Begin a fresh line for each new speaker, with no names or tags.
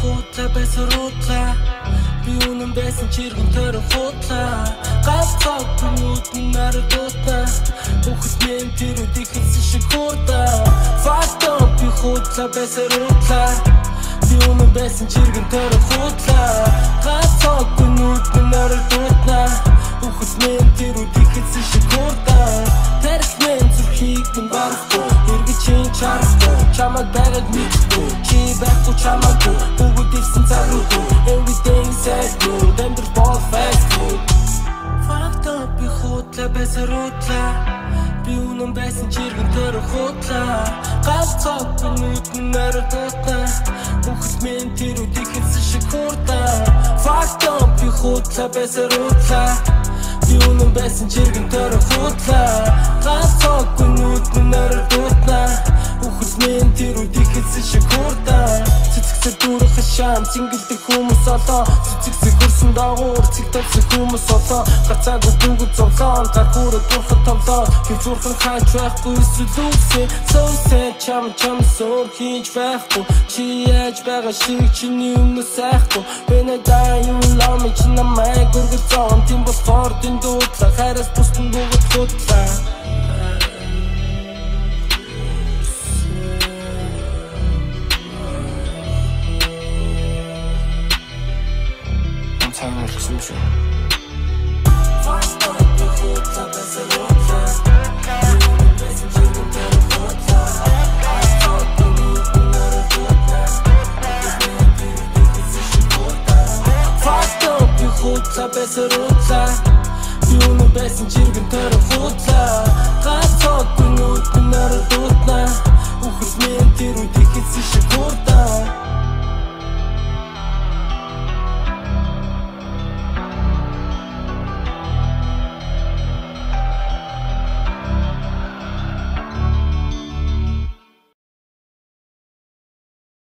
хуудлаа байсан руудлаа би үнэн байсан чиргэн төрө хуудлаа галцаа бүгд нараа дуудлаа бүхэл мэм тэр үдихсэн шиг хурдаа fucked up би хуудлаа байсан руудлаа би үнэн байсан чиргэн төрө хуудлаа галцаа бүгд нараа дуудлаа бүхэл мэм тэр үдихсэн шиг хурдаа тэрх мэм зүрхийг минь барахгүй эргэж чарахгүй чамаг байгаад мэдгүй чи байхгүй чамаагүй бүгд ивсэн цагруугүй everything says no Denver ball fast food fucked up би хуудлаа байсан руудлаа би үнэн байсан чиргэн төрө хуудлаа галцаа бүгд нараа дуудлаа бүхэл мэм тэр үдихсэн шиг хурдаа fucked up би хуудлаа байсан руудлаа би үнэн байсан чиргэн төрө хуудлаа галцаа бүгд нараа дуудлаа бүхэл мэм тэр үдихсэн шиг хурдаа цэцэгсэр дүүрэх шам цингэлдэг хүмүүс олоо цэцэгсэг хөрсөн дагуур цэгтэлсэг хүмүүс олоо гацаагүй бүгд зовлоо гаргуураа дурхад томлоо хөвчүүрхэн хайч байхгүй сүлүүсээ сөүсээ чам суур хийж байхгүй чи яаж байгаа шиг чиний өмнө сайхгүй бэнэ даа юу ламч намайг гөргөцөн тийм болохоор дэндуудлаа хайраас бусдын бүгд худлаа Слушай. Байсан руудлаа би үнэн байсан чиргэн төрө хуудлаа галцаа бүгд нараа дуудлаа бүхэл мэм тэр үдихсэн шиг хурдаа